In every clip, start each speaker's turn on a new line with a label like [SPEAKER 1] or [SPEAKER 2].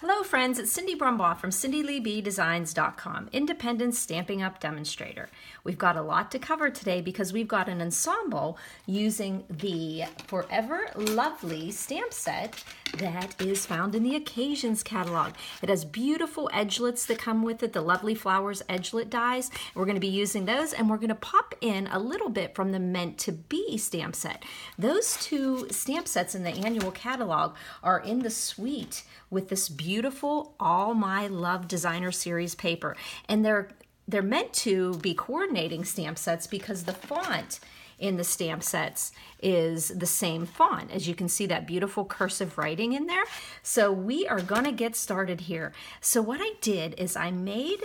[SPEAKER 1] Hello friends, it's Cindy Brumbaugh from CindyLeeBDesigns.com, independent Stampin' Up demonstrator. We've got a lot to cover today because we've got an ensemble using the Forever Lovely stamp set that is found in the Occasions catalog. It has beautiful edgelets that come with it, the Lovely Flowers edgelet dies. We're going to be using those, and we're going to pop in a little bit from the Meant to Be stamp set. Those two stamp sets in the annual catalog are in the suite with this beautiful All My Love Designer Series paper. And they're meant to be coordinating stamp sets because the font in the stamp sets is the same font. As you can see, that beautiful cursive writing in there. So we are gonna get started here. So what I did is I made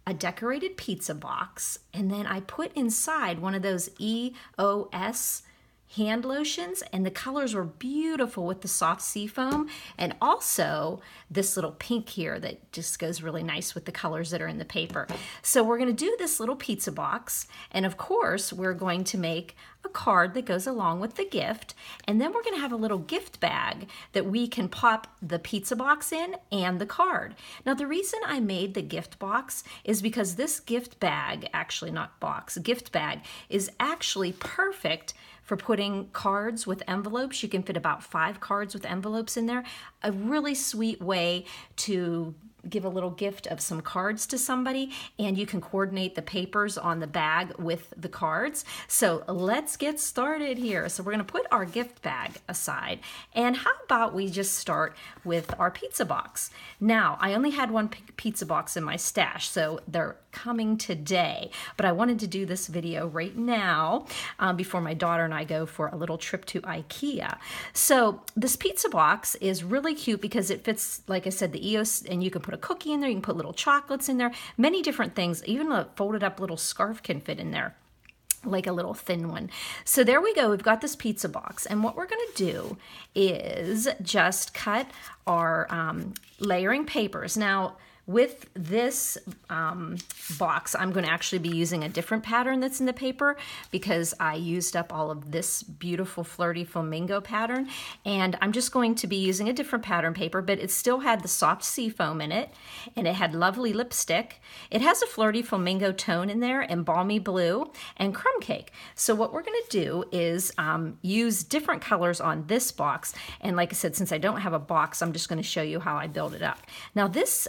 [SPEAKER 1] a decorated pizza box, and then I put inside one of those EOS hand lotions, and the colors were beautiful with the soft sea foam, and also this little pink here that just goes really nice with the colors that are in the paper. So we're going to do this little pizza box, and of course we're going to make a card that goes along with the gift, and then we're going to have a little gift bag that we can pop the pizza box in and the card. Now the reason I made the gift box is because this gift bag, actually not box, gift bag, is actually perfect for putting cards with envelopes. You can fit about 5 cards with envelopes in there. A really sweet way to give a little gift of some cards to somebody, and you can coordinate the papers on the bag with the cards. So let's get started here. So we're going to put our gift bag aside, and how about we just start with our pizza box. Now, I only had one pizza box in my stash, so they're coming today, but I wanted to do this video right now before my daughter and I go for a little trip to IKEA. So this pizza box is really cute because it fits, like I said, the EOS, and you can put a cookie in there, you can put little chocolates in there, many different things. Even a folded up little scarf can fit in there, like a little thin one. So there we go, we've got this pizza box, and what we're going to do is just cut our layering papers. Now with this box, I'm going to actually be using a different pattern that's in the paper because I used up all of this beautiful flirty flamingo pattern, and I'm just going to be using a different pattern paper, but it still had the soft sea foam in it, and it had lovely lipstick. It has a flirty flamingo tone in there, and balmy blue, and crumb cake. So what we're going to do is use different colors on this box, and like I said, since I don't have a box, I'm just going to show you how I build it up. Now this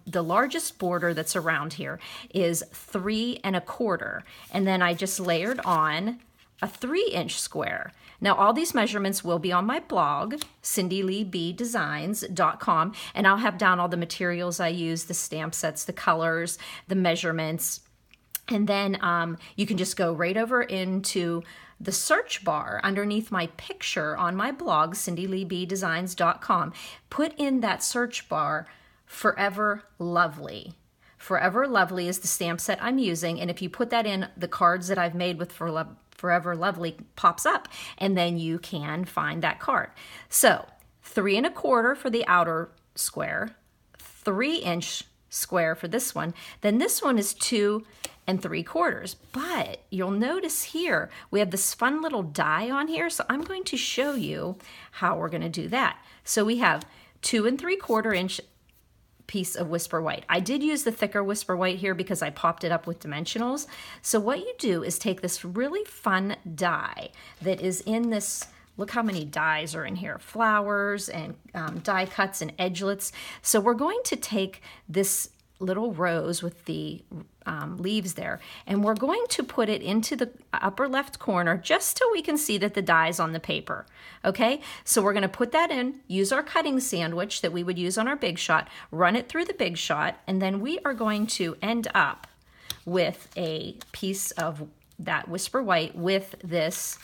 [SPEAKER 1] the largest border that's around here is 3 1/4, and then I just layered on a 3-inch square. Now all these measurements will be on my blog, CindyLeeBDesigns.com, and I'll have down all the materials I use, the stamp sets, the colors, the measurements, and then you can just go right over into the search bar underneath my picture on my blog, CindyLeeBDesigns.com. Put in that search bar Forever Lovely. Forever Lovely is the stamp set I'm using, and if you put that in, the cards that I've made with Forever Lovely pops up, and then you can find that card. So 3 1/4 for the outer square, 3-inch square for this one, then this one is 2 3/4. But you'll notice here we have this fun little die on here, so I'm going to show you how we're going to do that. So we have 2 3/4-inch piece of Whisper White. I did use the thicker Whisper White here because I popped it up with dimensionals. So what you do is take this really fun die that is in this, look how many dies are in here, flowers and die cuts and edgelets. So we're going to take this little rose with the leaves there, and we're going to put it into the upper left corner just so we can see that the die's on the paper. Okay, so we're going to put that in, use our cutting sandwich that we would use on our Big Shot, run it through the Big Shot, and then we are going to end up with a piece of that Whisper White with this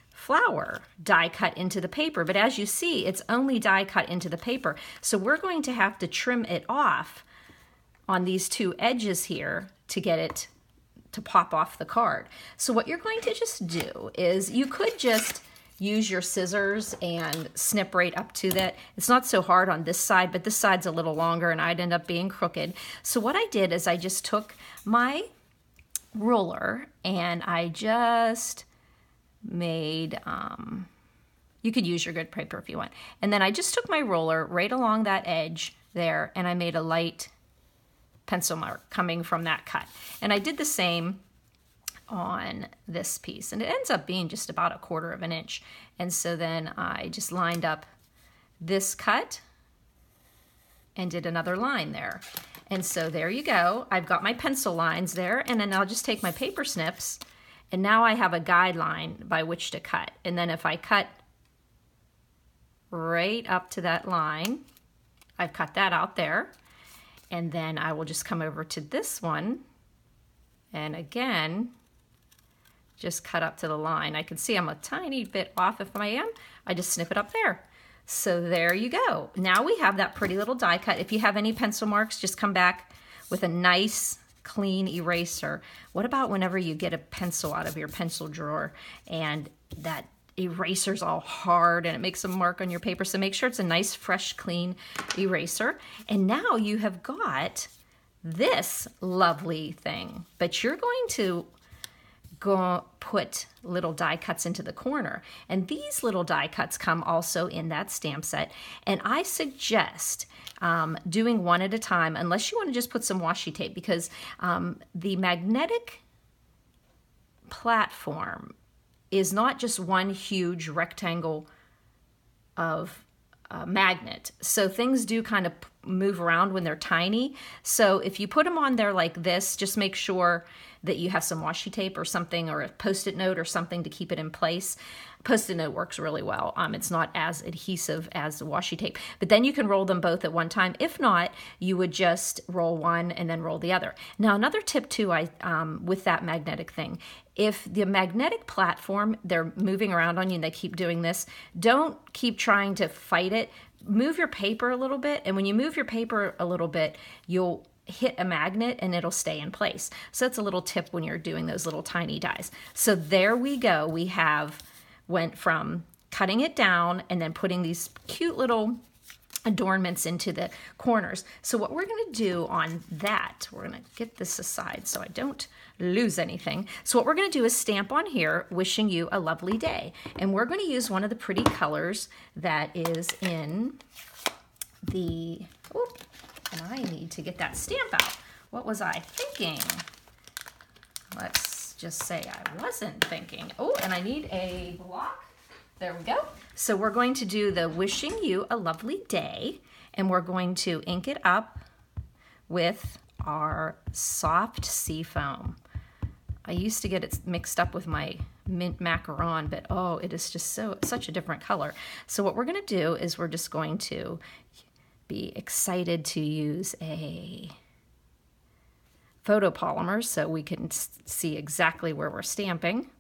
[SPEAKER 1] flower die cut into the paper. But as you see, it's only die cut into the paper, so we're going to have to trim it off on these 2 edges here to get it to pop off the card. So what you're going to just do is you could just use your scissors and snip right up to that. It's not so hard on this side, but this side's a little longer and I'd end up being crooked. So what I did is I just took my ruler and I just made You could use your good paper if you want. And then I just took my roller right along that edge there, and I made a light pencil mark coming from that cut. And I did the same on this piece, and it ends up being just about 1/4 of an inch. And so then I just lined up this cut and did another line there. And so there you go. I've got my pencil lines there, and then I'll just take my paper snips, and now I have a guideline by which to cut. And then if I cut right up to that line, I've cut that out there, and then I will just come over to this one, and again, just cut up to the line. I can see I'm a tiny bit off. If I am, I just snip it up there. So there you go. Now we have that pretty little die cut. If you have any pencil marks, just come back with a nice clean eraser. What about whenever you get a pencil out of your pencil drawer and that eraser's all hard and it makes a mark on your paper? So make sure it's a nice, fresh, clean eraser. And now you have got this lovely thing, but you're going to go put little die cuts into the corner. And these little die cuts come also in that stamp set. And I suggest doing one at a time, unless you want to just put some washi tape, because the magnetic platform is not just one huge rectangle of magnet. So things do kind of move around when they're tiny. So if you put them on there like this, just make sure that you have some washi tape or something, or a Post-it note or something to keep it in place. Post-it note works really well. It's not as adhesive as washi tape, but then you can roll them both at one time. If not, you would just roll one and then roll the other. Now, another tip too, with that magnetic thing, if the magnetic platform, they're moving around on you and they keep doing this, don't keep trying to fight it. Move your paper a little bit, and when you move your paper a little bit, you'll hit a magnet and it'll stay in place. So that's a little tip when you're doing those little tiny dies. So there we go. We went from cutting it down and then putting these cute little adornments into the corners. So what we're going to do on that, we're going to get this aside so I don't lose anything. So what we're going to do is stamp on here, wishing you a lovely day. And we're going to use one of the pretty colors that is in the, and I need to get that stamp out. What was I thinking? Let's just say I wasn't thinking. Oh, and I need a block. There we go. So we're going to do the wishing you a lovely day, and we're going to ink it up with our soft sea foam. I used to get it mixed up with my mint macaron, but oh, it is just such a different color. So what we're going to do is we're just going to be excited to use a photopolymer so we can see exactly where we're stamping.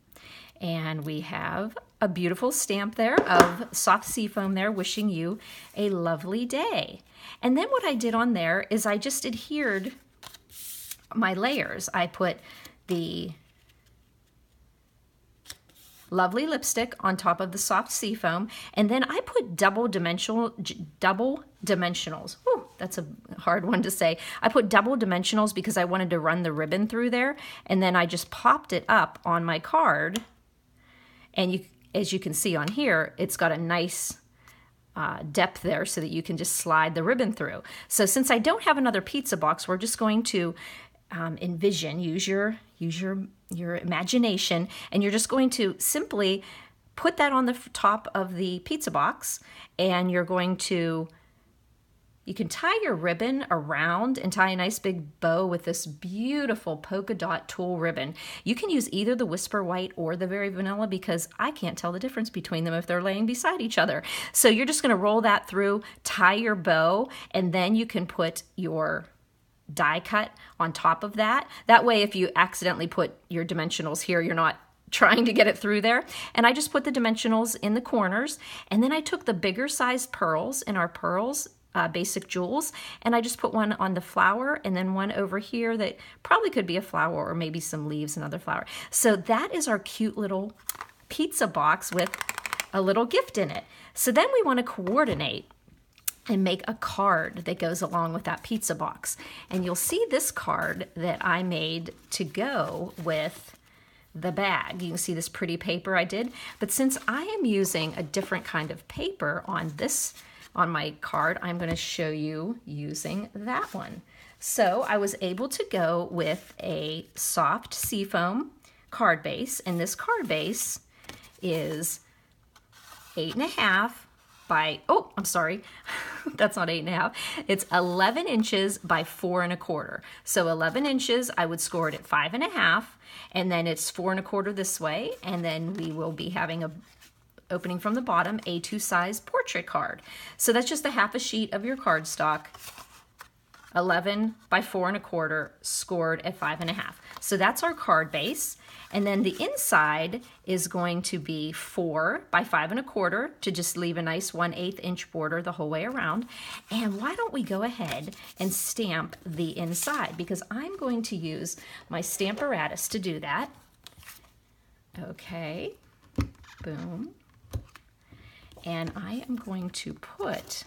[SPEAKER 1] And we have a beautiful stamp there of soft sea foam there, wishing you a lovely day. And then what I did on there is I just adhered my layers. I put the lovely lipstick on top of the soft sea foam, and then I put double dimensionals. Whew, that's a hard one to say. I put double dimensionals because I wanted to run the ribbon through there, and then I just popped it up on my card. And as you can see on here, it's got a nice depth there so that you can just slide the ribbon through. So since I don't have another pizza box, we're just going to envision, use your imagination, and you're just going to simply put that on the top of the pizza box, and you're going to, you can tie your ribbon around and tie a nice big bow with this beautiful polka dot tulle ribbon. You can use either the Whisper White or the Very Vanilla because I can't tell the difference between them if they're laying beside each other. So you're just going to roll that through, tie your bow, and then you can put your die cut on top of that. That way, if you accidentally put your dimensionals here, you're not trying to get it through there. And I just put the dimensionals in the corners, and then I took the bigger sized pearls in our pearls basic jewels, and I just put one on the flower and then one over here that probably could be a flower or maybe some leaves, another flower. So that is our cute little pizza box with a little gift in it. So then we want to coordinate and make a card that goes along with that pizza box. And you'll see this card that I made to go with the bag. You can see this pretty paper I did, but since I am using a different kind of paper on my card, I'm going to show you using that one. So I was able to go with a soft seafoam card base, and this card base is 8.5 by, oh, I'm sorry, that's not 8.5. It's 11 inches by 4.25. So 11 inches, I would score it at 5.5, and then it's 4.25 this way, and then we will be having a opening from the bottom, A2 size portrait card. So that's just a half a sheet of your cardstock, 11 by 4.25, scored at 5.5. So that's our card base. And then the inside is going to be 4 by 5.25 to just leave a nice 1/8 inch border the whole way around. And why don't we go ahead and stamp the inside, because I'm going to use my Stamparatus to do that. Okay, boom. And I am going to put,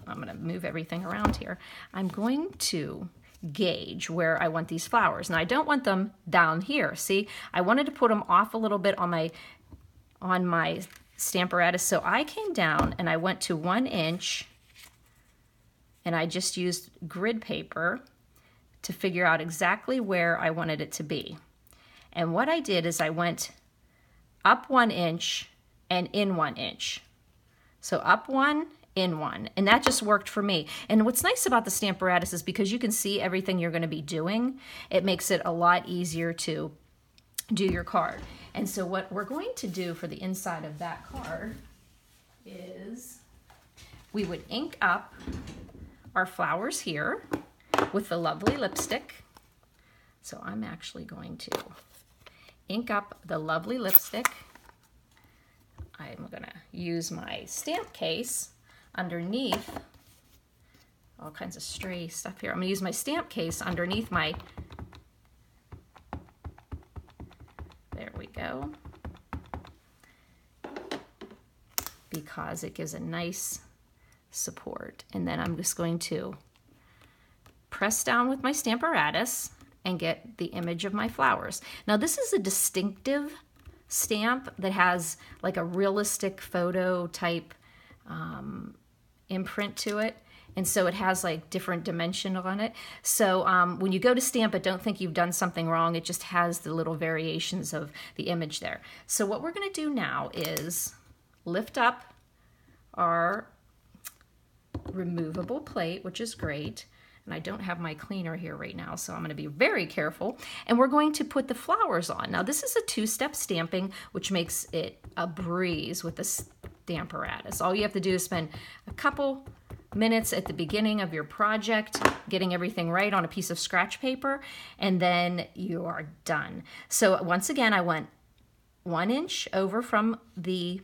[SPEAKER 1] I'm going to move everything around here. I'm going to gauge where I want these flowers. Now I don't want them down here. See, I wanted to put them off a little bit on my Stamparatus, so I came down and I went to 1 inch, and I just used grid paper to figure out exactly where I wanted it to be. And what I did is I went up 1 inch and in 1 inch. So up 1, in 1, and that just worked for me. And what's nice about the Stamparatus is because you can see everything you're going to be doing, it makes it a lot easier to do your card. And so what we're going to do for the inside of that card is we would ink up our flowers here with the lovely lipstick. So I'm actually going to ink up the lovely lipstick. I'm going to use my stamp case underneath, all kinds of stray stuff here. I'm going to use my stamp case underneath my, there we go, because it gives a nice support. And then I'm just going to press down with my Stamparatus and get the image of my flowers. Now this is a distinctive stamp that has like a realistic photo type imprint to it, and so it has like different dimension on it. So when you go to stamp it, don't think you've done something wrong. It just has the little variations of the image there. So what we're going to do now is lift up our removable plate, which is great. And I don't have my cleaner here right now, so I'm going to be very careful. And we're going to put the flowers on. Now this is a 2-step stamping, which makes it a breeze with the Stamparatus. All you have to do is spend a couple minutes at the beginning of your project getting everything right on a piece of scratch paper, and then you are done. So once again, I went 1 inch over from the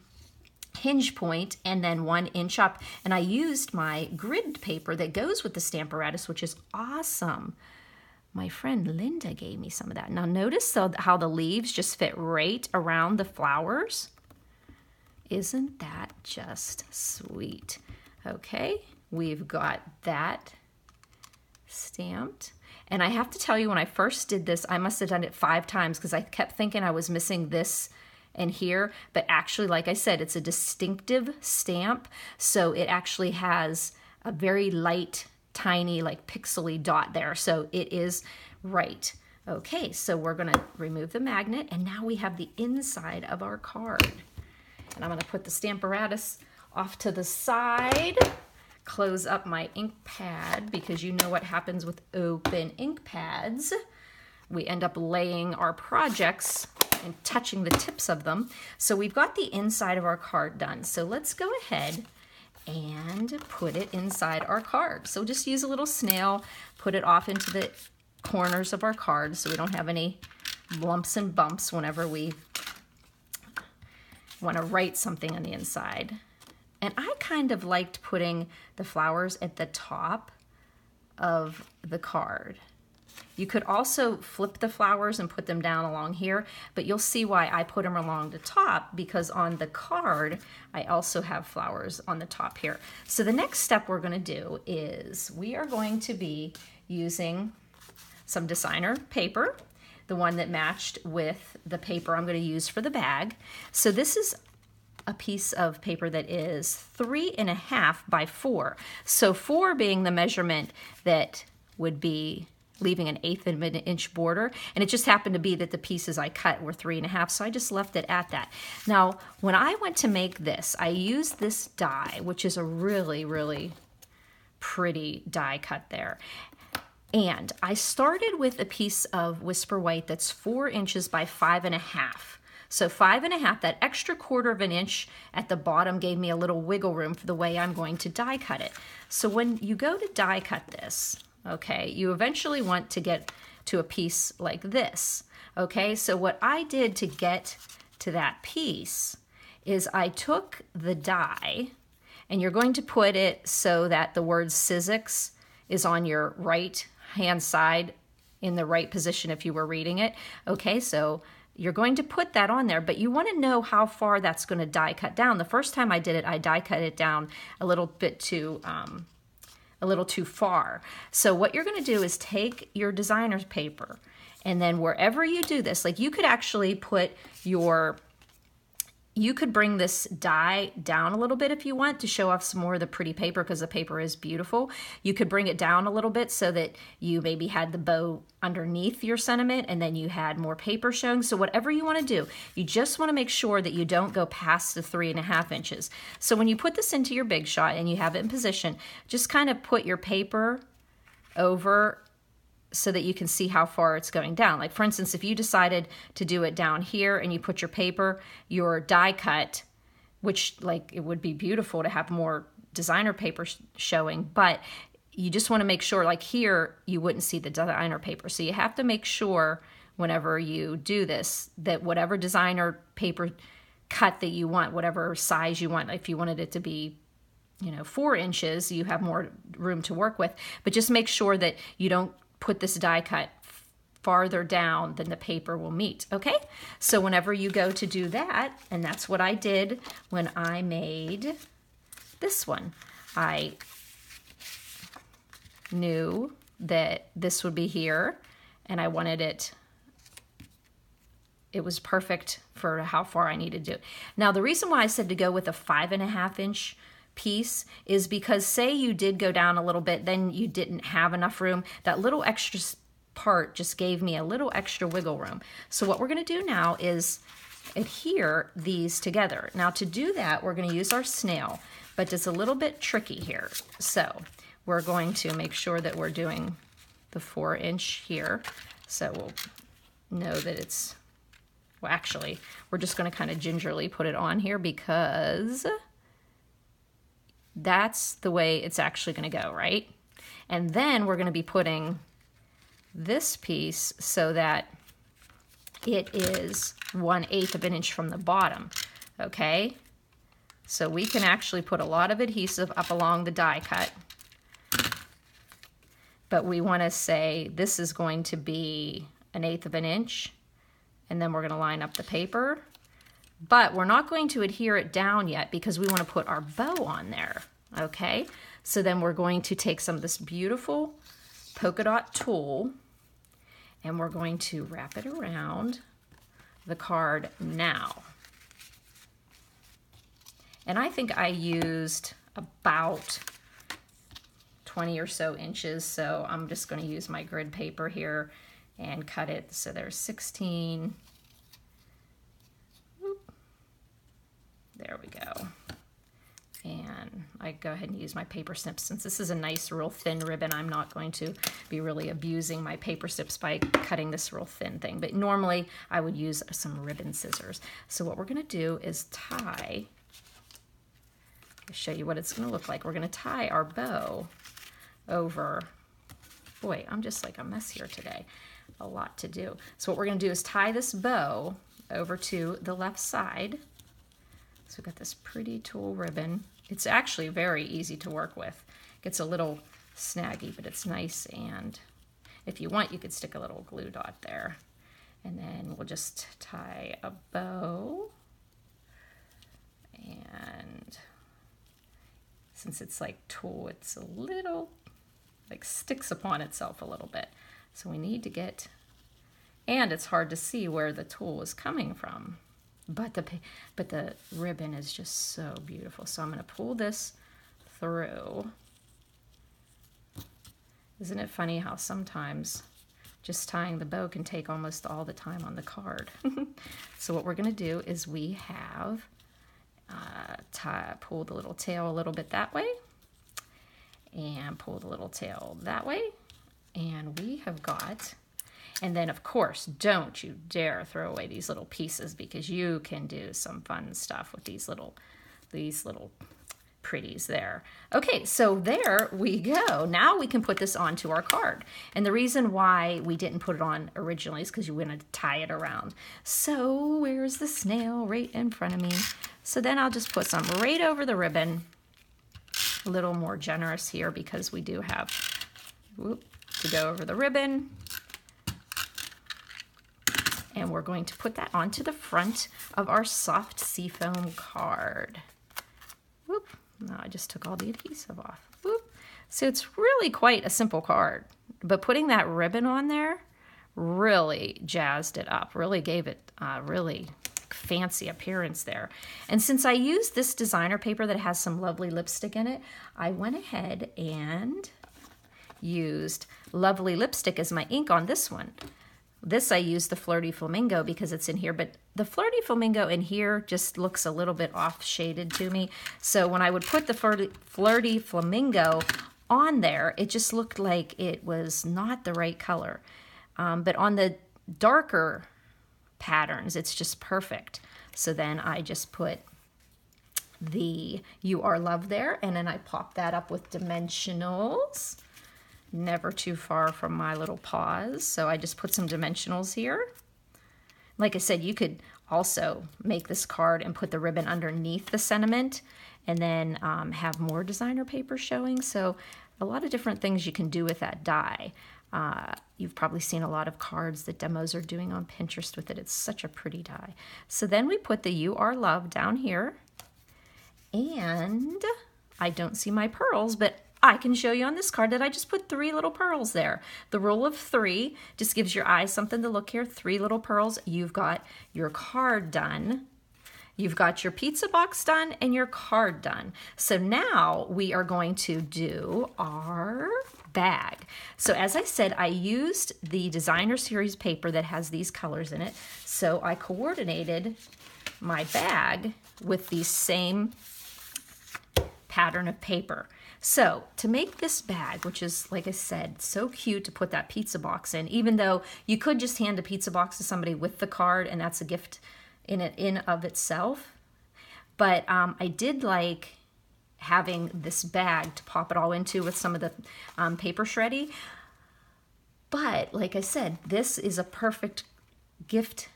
[SPEAKER 1] hinge point and then 1 inch up, and I used my grid paper that goes with the Stamparatus, which is awesome. My friend Linda gave me some of that. Now notice how the leaves just fit right around the flowers. Isn't that just sweet? Okay, we've got that stamped. And I have to tell you, when I first did this, I must have done it 5 times because I kept thinking I was missing this and here, but actually, like I said, it's a distinctive stamp, so it actually has a very light, tiny, like pixely dot there, so it is right. Okay, so we're gonna remove the magnet, and now we have the inside of our card. And I'm gonna put the Stamparatus off to the side, close up my ink pad, because you know what happens with open ink pads. We end up laying our projects and touching the tips of them. So we've got the inside of our card done. So let's go ahead and put it inside our card. So just use a little snail, put it off into the corners of our card so we don't have any lumps and bumps whenever we want to write something on the inside. And I kind of liked putting the flowers at the top of the card. You could also flip the flowers and put them down along here, but you'll see why I put them along the top, because on the card, I also have flowers on the top here. So the next step we're going to do is we are going to be using some designer paper, the one that matched with the paper I'm going to use for the bag. So this is a piece of paper that is 3.5 by 4. So 4 being the measurement that would be leaving an 1/8 of an inch border, and it just happened to be that the pieces I cut were 3.5, so I just left it at that. Now, when I went to make this, I used this die, which is a really, really pretty die cut there. And I started with a piece of Whisper White that's 4 inches by 5.5. So 5.5, that extra 1/4 of an inch at the bottom gave me a little wiggle room for the way I'm going to die cut it. So when you go to die cut this, okay, you eventually want to get to a piece like this. Okay, so what I did to get to that piece is I took the die, and you're going to put it so that the word Sizzix is on your right hand side in the right position if you were reading it. Okay, so you're going to put that on there, but you want to know how far that's going to die cut down. The first time I did it, I die cut it down a little too far. So what you're going to do is take your designer's paper, and then wherever you do this, like you could actually put you could bring this die down a little bit if you want to show off some more of the pretty paper, because the paper is beautiful. You could bring it down a little bit so that you maybe had the bow underneath your sentiment and then you had more paper showing. So whatever you want to do, you just want to make sure that you don't go past the 3.5 inches. So when you put this into your Big Shot and you have it in position, just kind of put your paper over so that you can see how far it's going down. Like for instance, if you decided to do it down here and you put your paper, your die cut, which like it would be beautiful to have more designer paper showing, but you just want to make sure like here you wouldn't see the designer paper. So you have to make sure whenever you do this that whatever designer paper cut that you want, whatever size you want, if you wanted it to be 4 inches, you have more room to work with, but just make sure that you don't put this die cut farther down than the paper will meet, okay? So whenever you go to do that, and that's what I did when I made this one, I knew that this would be here, and I wanted it was perfect for how far I needed to do. Now, the reason why I said to go with a 5.5 inch piece is because say you did go down a little bit, then you didn't have enough room. That little extra part just gave me a little extra wiggle room. So what we're going to do now is adhere these together. Now to do that, we're going to use our snail, but it's a little bit tricky here. So we're going to make sure that we're doing the 4 inch here. So we'll know that it's, well, actually, we're just going to kind of gingerly put it on here because that's the way it's actually going to go, right? And then we're going to be putting this piece so that it is 1/8 of an inch from the bottom, okay? So we can actually put a lot of adhesive up along the die cut, but we want to say this is going to be 1/8 of an inch, and then we're going to line up the paper. But we're not going to adhere it down yet because we want to put our bow on there, okay? So then we're going to take some of this beautiful polka dot tulle and we're going to wrap it around the card now. And I think I used about 20 or so inches, so I'm just going to use my grid paper here and cut it. So there's 16. There we go. And I go ahead and use my paper snips. Since this is a nice real thin ribbon, I'm not going to be really abusing my paper snips by cutting this real thin thing. But normally I would use some ribbon scissors. So what we're going to do is tie, I'll show you what it's going to look like. We're going to tie our bow over, boy, I'm just like a mess here today. A lot to do. So what we're going to do is tie this bow over to the left side. So we've got this pretty tulle ribbon. It's actually very easy to work with. It gets a little snaggy, but it's nice, and if you want, you could stick a little glue dot there. And then we'll just tie a bow. And since it's like tulle, it's a little, like sticks upon itself a little bit. So we need to get, and it's hard to see where the tool is coming from, but the ribbon is just so beautiful. So I'm going to pull this through. Isn't it funny how sometimes just tying the bow can take almost all the time on the card? So what we're going to do is we have pull the little tail a little bit that way, and pull the little tail that way, and we have got, and then of course, don't you dare throw away these little pieces, because you can do some fun stuff with these little pretties there. Okay, so there we go. Now we can put this onto our card. And the reason why we didn't put it on originally is because you want to tie it around. So where's the snail? Right in front of me. So then I'll just put some right over the ribbon. A little more generous here because we do have to go over the ribbon. And we're going to put that onto the front of our soft seafoam card. Whoop. No, I just took all the adhesive off. Whoop. So it's really quite a simple card, but putting that ribbon on there really jazzed it up, really gave it a really fancy appearance there. And since I used this designer paper that has some lovely lipstick in it, I went ahead and used Lovely Lipstick as my ink on this one. This I used the Flirty Flamingo because it's in here, but the Flirty Flamingo in here just looks a little bit off shaded to me. So when I would put the Flirty Flamingo on there, it just looked like it was not the right color. But on the darker patterns, it's just perfect. So then I just put the You Are Love there, and then I pop that up with dimensionals. Never too far from my little paws. So I just put some dimensionals here. Like I said, you could also make this card and put the ribbon underneath the sentiment and then have more designer paper showing. So a lot of different things you can do with that die. You've probably seen a lot of cards that demos are doing on Pinterest with it. It's such a pretty die. So then we put the You Are Love down here. And I don't see my pearls, but I can show you on this card that I just put 3 little pearls there. The rule of 3 just gives your eyes something to look here. 3 little pearls. You've got your card done. You've got your pizza box done and your card done. So now we are going to do our bag. So as I said, I used the designer series paper that has these colors in it. So I coordinated my bag with the same pattern of paper. So to make this bag, which is, like I said, so cute to put that pizza box in, even though you could just hand a pizza box to somebody with the card and that's a gift in of itself. But I did like having this bag to pop it all into with some of the paper shreddy. But like I said, this is a perfect gift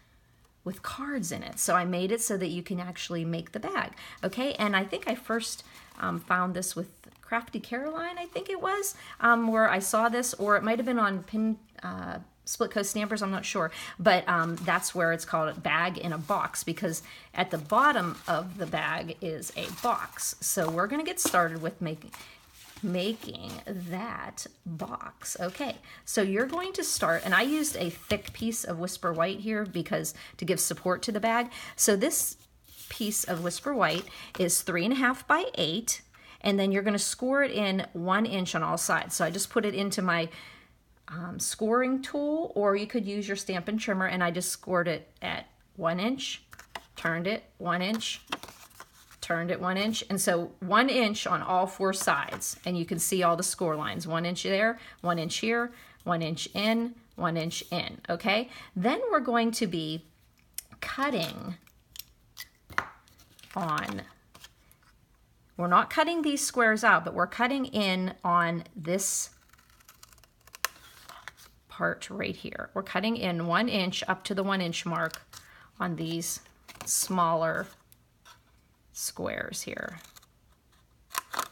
[SPEAKER 1] with cards in it. So I made it so that you can actually make the bag. Okay, and I think I first found this with Crafty Caroline, I think it was, where I saw this, or it might have been on Split Coast Stampers, I'm not sure, but that's where it's called Bag in a Box, because at the bottom of the bag is a box. So we're gonna get started with making that box. Okay, so you're going to start, and I used a thick piece of Whisper White here because to give support to the bag. So this piece of Whisper White is 3.5 by 8, and then you're going to score it in 1 inch on all sides. So I just put it into my scoring tool, or you could use your Stampin' trimmer, and I just scored it at 1 inch, turned it 1 inch, turned it 1 inch, and so 1 inch on all 4 sides, and you can see all the score lines. 1 inch there, 1 inch here, 1 inch in, 1 inch in. Okay, then we're going to be cutting on, we're not cutting these squares out, but we're cutting in on this part right here. We're cutting in 1 inch up to the 1 inch mark on these smaller squares here.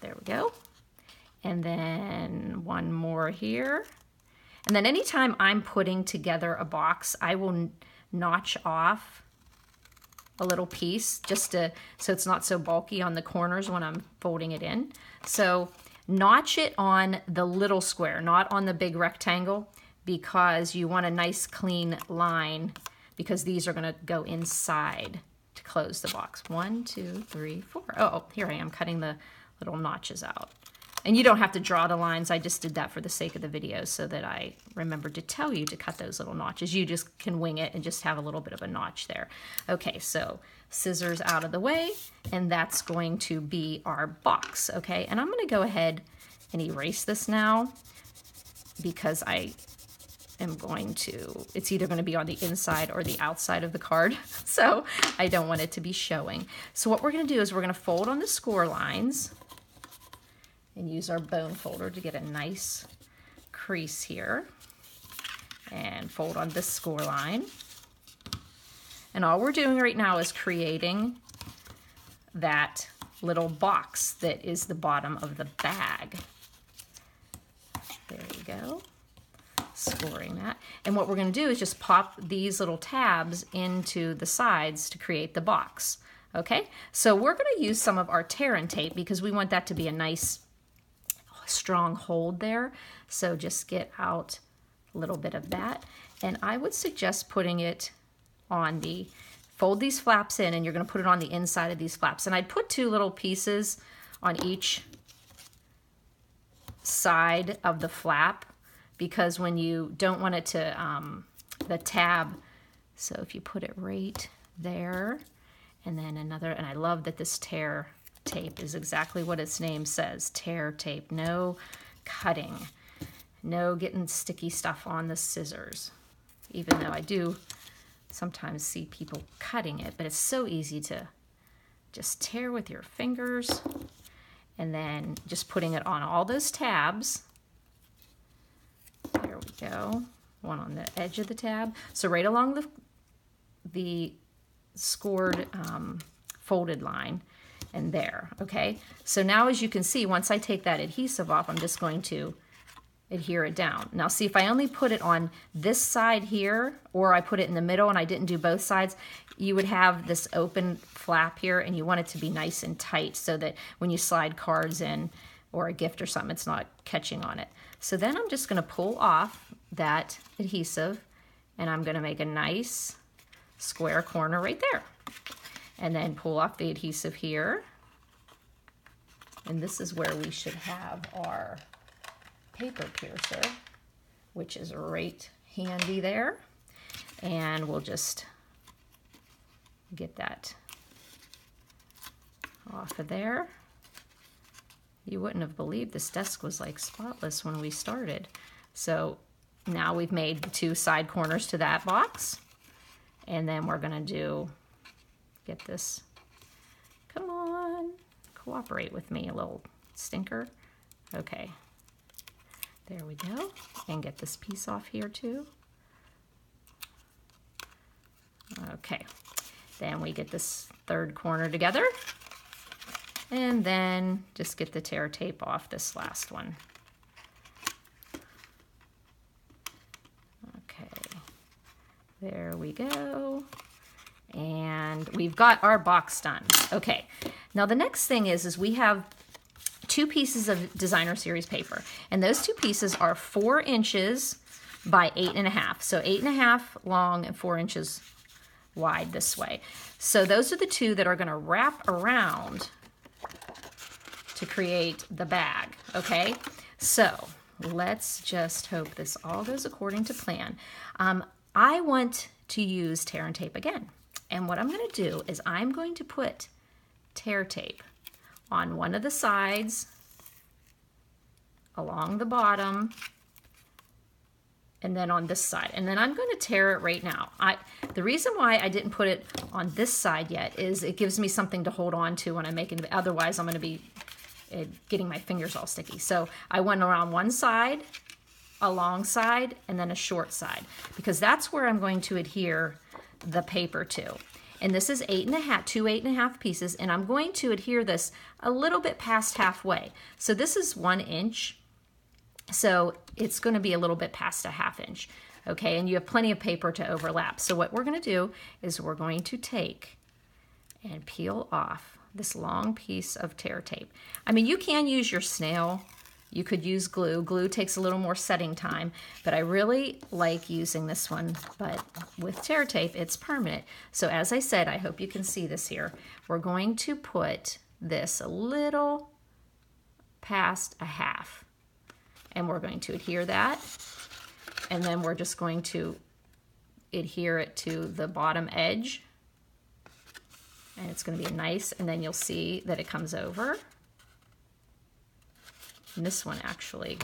[SPEAKER 1] There we go. And then one more here. And then anytime I'm putting together a box, I will notch off a little piece just to, so it's not so bulky on the corners when I'm folding it in. So notch it on the little square, not on the big rectangle. because you want a nice clean line, because these are going to go inside to close the box. 1, 2, 3, 4. Oh, here I am cutting the little notches out. And you don't have to draw the lines. I just did that for the sake of the video so that I remembered to tell you to cut those little notches. You just can wing it and just have a little bit of a notch there. Okay, so scissors out of the way, and that's going to be our box, okay? And I'm gonna go ahead and erase this now because I am going to, it's either gonna be on the inside or the outside of the card, so I don't want it to be showing. So what we're gonna do is we're gonna fold on the score lines and use our bone folder to get a nice crease here, and fold on this score line. And all we're doing right now is creating that little box that is the bottom of the bag. There you go, scoring that. And what we're gonna do is just pop these little tabs into the sides to create the box, okay? So we're gonna use some of our tear and tape because we want that to be a nice strong hold there. So just get out a little bit of that. And I would suggest putting it on the, fold these flaps in, and you're going to put it on the inside of these flaps. And I'd put 2 little pieces on each side of the flap, because when you don't want it to, the tab, so if you put it right there, and then another, and I love that this tear tape is exactly what its name says, tear tape. No cutting, no getting sticky stuff on the scissors, even though I do sometimes see people cutting it, but it's so easy to just tear with your fingers, and then just putting it on all those tabs. There we go, one on the edge of the tab. So right along the scored folded line, and there, okay? So now, as you can see, once I take that adhesive off, I'm just going to adhere it down. Now see, if I only put it on this side here, or I put it in the middle and I didn't do both sides, you would have this open flap here, and you want it to be nice and tight so that when you slide cards in or a gift or something, it's not catching on it. So then I'm just gonna pull off that adhesive, and I'm gonna make a nice square corner right there. And then pull off the adhesive here. And this is where we should have our paper piercer, which is right handy there. And we'll just get that off of there. You wouldn't have believed this desk was like spotless when we started. So now we've made the 2 side corners to that box. And then we're gonna get this, come on, cooperate with me, a little stinker. Okay, there we go. And get this piece off here too. Okay, then we get this 3rd corner together, and then just get the tear tape off this last one. Okay, there we go. And we've got our box done. Okay, now the next thing is we have 2 pieces of designer series paper, and those 2 pieces are 4 inches by 8.5. So 8.5 long and 4 inches wide this way. So those are the 2 that are gonna wrap around to create the bag, okay? So let's just hope this all goes according to plan. I want to use tear and tape again. And what I'm going to do is I'm going to put tear tape on one of the sides, along the bottom, and then on this side. And then I'm going to tear it right now. The reason why I didn't put it on this side yet is it gives me something to hold on to when I'm making it. Otherwise, I'm going to be getting my fingers all sticky. So I went around one side, a long side, and then a short side, because that's where I'm going to adhere the paper to. And this is 8.5, 2 8.5 pieces, and I'm going to adhere this a little bit past halfway. So this is 1 inch, so it's going to be a little bit past a 1/2 inch, okay? And you have plenty of paper to overlap. So what we're going to do is we're going to take and peel off this long piece of tear tape. I mean, you can use your snail. You could use glue. Glue takes a little more setting time, but I really like using this one, but with tear tape, it's permanent. So as I said, I hope you can see this here. We're going to put this a little past a half, and we're going to adhere that, and then we're just going to adhere it to the bottom edge, and it's going to be nice, and then you'll see that it comes over. And this one actually,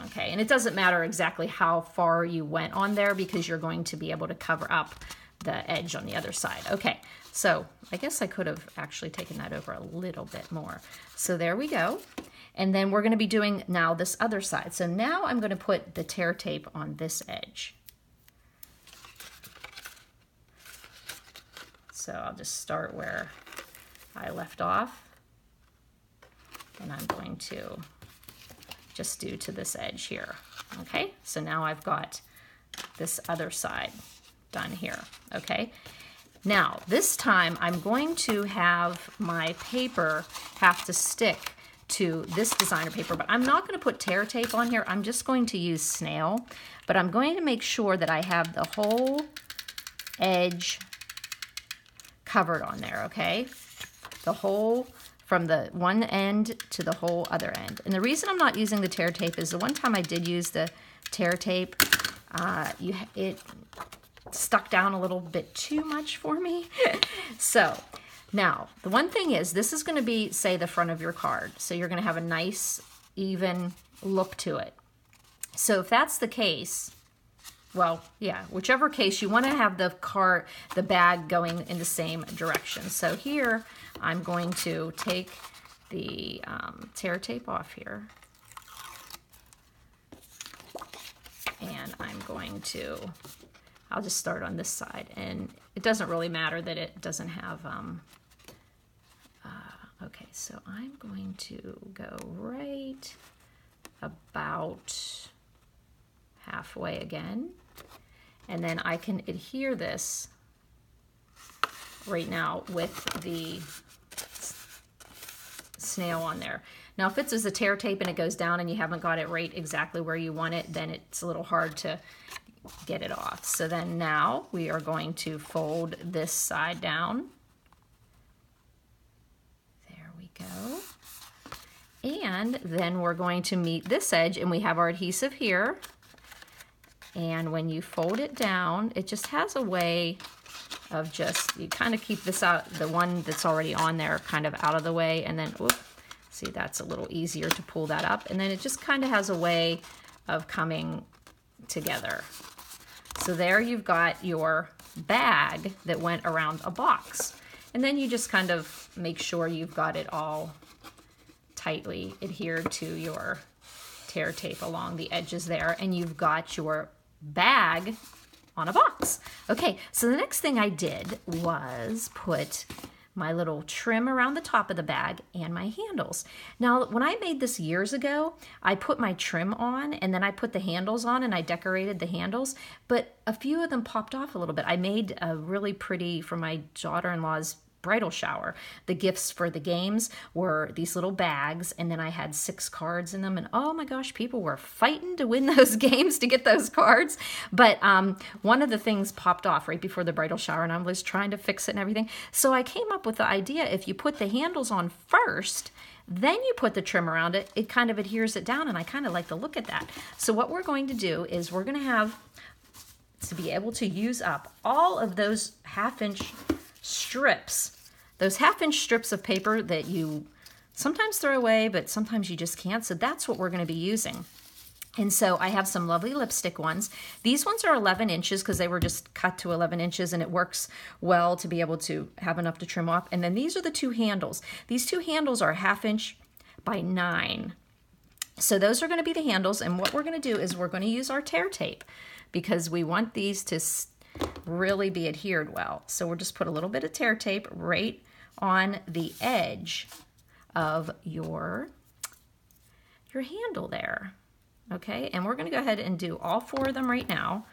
[SPEAKER 1] okay, and it doesn't matter exactly how far you went on there because you're going to be able to cover up the edge on the other side. Okay, so I guess I could have actually taken that over a little bit more. So there we go. And then we're going to be doing now this other side. So now I'm going to put the tear tape on this edge. So I'll just start where I left off. And I'm going to just do to this edge here. Okay, so now I've got this other side done here. Okay, now this time I'm going to have my paper have to stick to this designer paper, but I'm not going to put tear tape on here. I'm just going to use snail, but I'm going to make sure that I have the whole edge covered on there. Okay, the whole, from the one end to the whole other end. And the reason I'm not using the tear tape is the one time I did use the tear tape, it stuck down a little bit too much for me. So now the one thing is, this is going to be, say, the front of your card. So you're going to have a nice even look to it. So if that's the case, well, yeah, whichever case, you want to have the bag going in the same direction. So here, I'm going to take the tear tape off here. And I'm going to, I'll just start on this side. And it doesn't really matter that it doesn't have, okay, so I'm going to go right about halfway again. And then I can adhere this right now with the snail on there. Now, if it's a tear tape and it goes down and you haven't got it right exactly where you want it, then it's a little hard to get it off. So then now we are going to fold this side down. There we go. And then we're going to meet this edge, and we have our adhesive here. And when you fold it down, it just has a way of just, you kind of keep this out, the one that's already on there kind of out of the way, and then, whoop, see, that's a little easier to pull that up. And then it just kind of has a way of coming together. So there you've got your bag that went around a box. And then you just kind of make sure you've got it all tightly adhered to your tear tape along the edges there, and you've got your bag on a box. Okay, so the next thing I did was put my little trim around the top of the bag and my handles. Now, when I made this years ago, I put my trim on and then I put the handles on and I decorated the handles, but a few of them popped off a little bit. I made a really pretty, for my daughter-in-law's bridal shower, the gifts for the games were these little bags, and then I had 6 cards in them, and oh my gosh, people were fighting to win those games to get those cards. But one of the things popped off right before the bridal shower, and I was trying to fix it and everything. So I came up with the idea, if you put the handles on first, then you put the trim around it, it kind of adheres it down, and I kind of like the look at that. So what we're going to do is we're going to have to be able to use up all of those half-inch strips, those half-inch strips of paper that you sometimes throw away, but sometimes you just can't. So that's what we're going to be using. And so I have some lovely lipstick ones. These ones are 11 inches because they were just cut to 11 inches, and it works well to be able to have enough to trim off. And then these are the 2 handles. These 2 handles are 1/2 inch by 9. So those are going to be the handles. And what we're going to do is we're going to use our tear tape because we want these to really be adhered well. So we'll just put a little bit of tear tape right on the edge of your handle there. Okay, and we're going to go ahead and do all 4 of them right now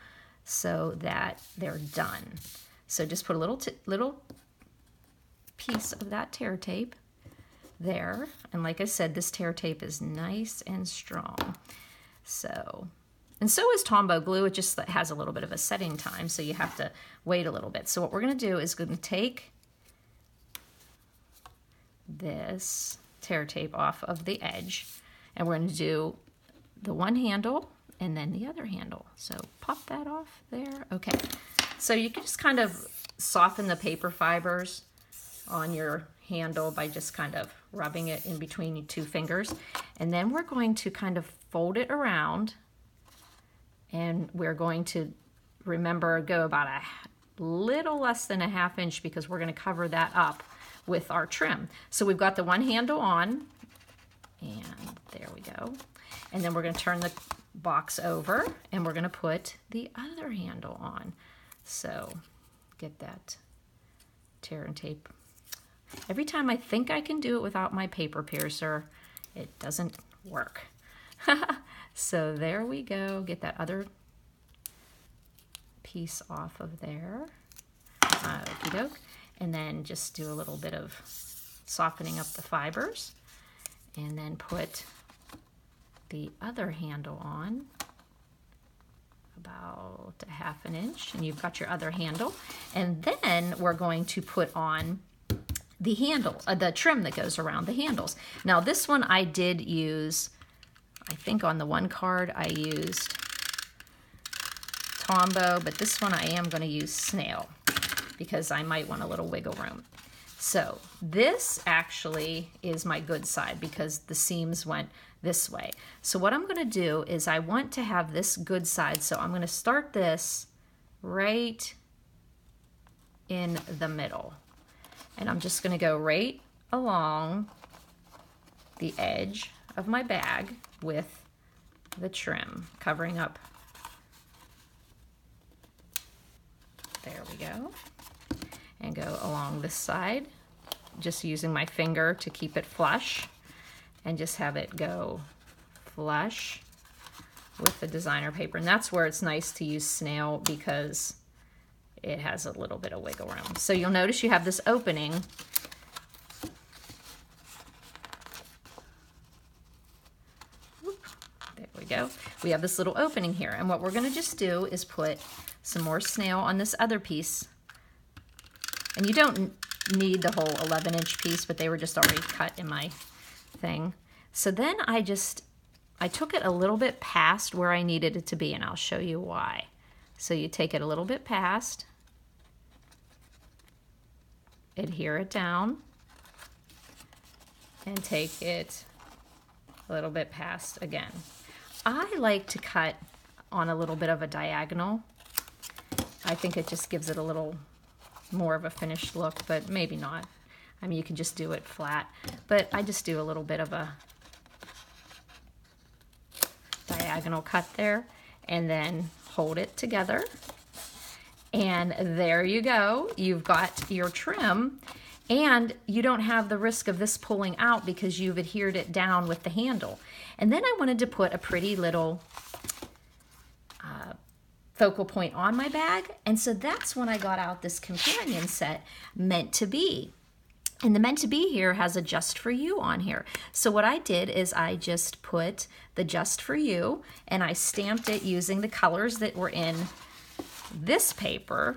[SPEAKER 1] so that they're done. So just put a little piece of that tear tape there. And like I said, this tear tape is nice and strong. So, and so is Tombow glue. It just has a little bit of a setting time, so you have to wait a little bit. So what we're going to do is going to take this tear tape off of the edge, and we're going to do the one handle and then the other handle. So pop that off there. Okay, so you can just kind of soften the paper fibers on your handle by just kind of rubbing it in between your two fingers. And then we're going to kind of fold it around, and we're going to, remember, go about a little less than a ½ inch because we're going to cover that up with our trim. So we've got the one handle on, and there we go. And then we're going to turn the box over, and we're going to put the other handle on. So get that tear and tape. Every time I think I can do it without my paper piercer, it doesn't work. So there we go. Get that other piece off of there. Okie doke. And then just do a little bit of softening up the fibers. And then put the other handle on about a ½ inch. And you've got your other handle. And then we're going to put on the handle, the trim that goes around the handles. Now this one I did use, I think on the one card I used Tombow, but this one I am going to use snail because I might want a little wiggle room. So this actually is my good side because the seams went this way. So what I'm going to do is I want to have this good side, so I'm going to start this right in the middle. And I'm just going to go right along the edge of my bag with the trim, covering up. There we go. And go along this side, just using my finger to keep it flush, and just have it go flush with the designer paper. And that's where it's nice to use snail because it has a little bit of wiggle room. So you'll notice you have this opening. There we go. We have this little opening here. And what we're going to just do is put some more snail on this other piece. And you don't need the whole 11-inch piece, but they were just already cut in my thing. So then I took it a little bit past where I needed it to be, and I'll show you why. So you take it a little bit past, adhere it down, and take it a little bit past again. I like to cut on a little bit of a diagonal. I think it just gives it a little more of a finished look, but maybe not. I mean, you can just do it flat, but I just do a little bit of a diagonal cut there, and then hold it together. And there you go. You've got your trim, and you don't have the risk of this pulling out because you've adhered it down with the handle. And then I wanted to put a pretty little focal point on my bag, and so that's when I got out this companion set, Meant to Be. And the Meant to Be here has a Just For You on here. So what I did is I just put the Just For You, and I stamped it using the colors that were in this paper,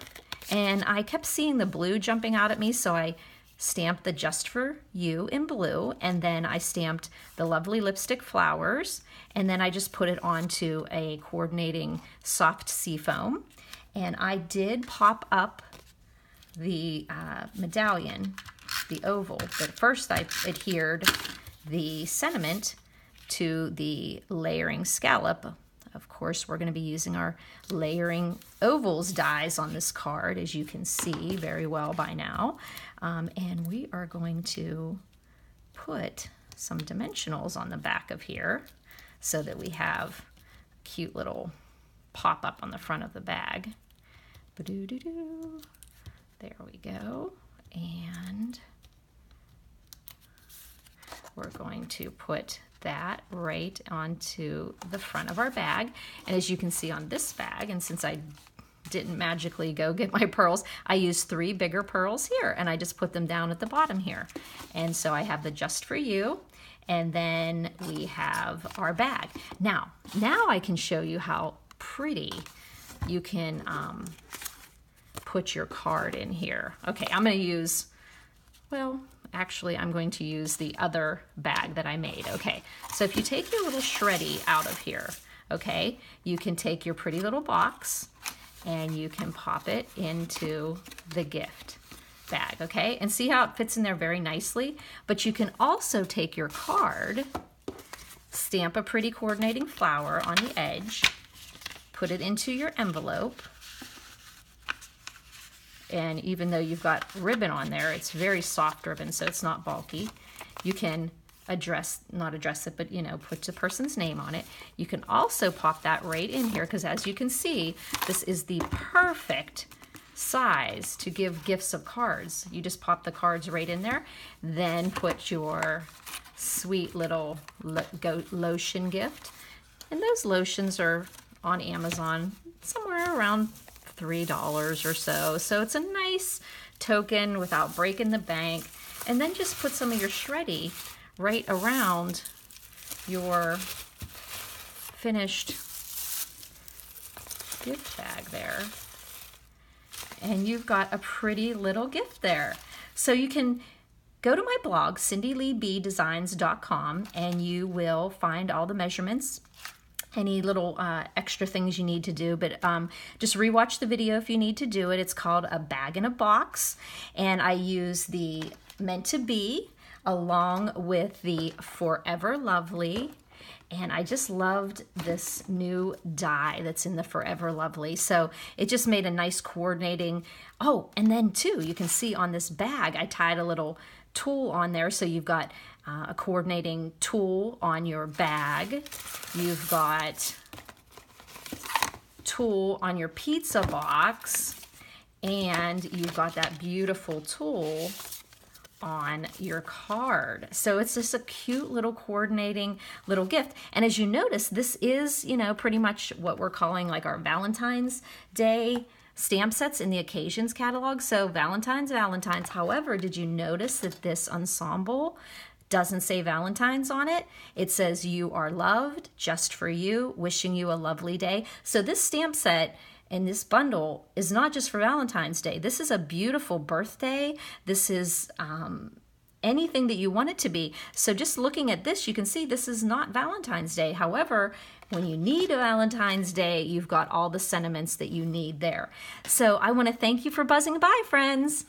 [SPEAKER 1] and I kept seeing the blue jumping out at me, so I stamped the Just For You in blue, and then I stamped the lovely lipstick flowers, and then I just put it onto a coordinating soft seafoam. And I did pop up the medallion, the oval, but first I adhered the sentiment to the layering scallop. Of course, we're going to be using our layering ovals dies on this card, as you can see very well by now. And we are going to put some dimensionals on the back of here so that we have a cute little pop-up on the front of the bag. Ba-doo-doo-doo. There we go. And we're going to put that right onto the front of our bag. And as you can see on this bag, and since I didn't magically go get my pearls. I used 3 bigger pearls here, and I just put them down at the bottom here. And so I have the Just For You, and then we have our bag. Now I can show you how pretty you can put your card in here. Okay, I'm going to use, well, actually I'm going to use the other bag that I made. Okay, so if you take your little shreddy out of here, okay, you can take your pretty little box and you can pop it into the gift bag, okay? And see how it fits in there very nicely? But you can also take your card, stamp a pretty coordinating flower on the edge, put it into your envelope, and even though you've got ribbon on there, it's very soft ribbon, so it's not bulky. You can not address it, but you know, put the person's name on it. You can also pop that right in here, because as you can see, this is the perfect size to give gifts of cards. You just pop the cards right in there, then put your sweet little lotion gift. And those lotions are on Amazon somewhere around $3 or so. So it's a nice token without breaking the bank. And then just put some of your shreddy right around your finished gift bag there. And you've got a pretty little gift there. So you can go to my blog, cindyleebedesigns.com, and you will find all the measurements, any little extra things you need to do, but just rewatch the video if you need to do it. It's called A Bag in a Box, and I use the Meant to Be along with the Forever Lovely, and I just loved this new die that's in the Forever Lovely. So it just made a nice coordinating. Oh, and then too, you can see on this bag, I tied a little tool on there. So you've got a coordinating tool on your bag. You've got tool on your pizza box, and you've got that beautiful tool on your card. So it's just a cute little coordinating little gift. And as you notice, this is, you know, pretty much what we're calling like our Valentine's Day stamp sets in the occasions catalog. So Valentine's. However, did you notice that this ensemble doesn't say Valentine's on it? It says You Are Loved, Just For You, Wishing You a Lovely Day. So this stamp set and this bundle is not just for Valentine's Day. This is a beautiful birthday. This is anything that you want it to be. So just looking at this, you can see this is not Valentine's Day. However, when you need a Valentine's Day, you've got all the sentiments that you need there. So I want to thank you for buzzing by, friends.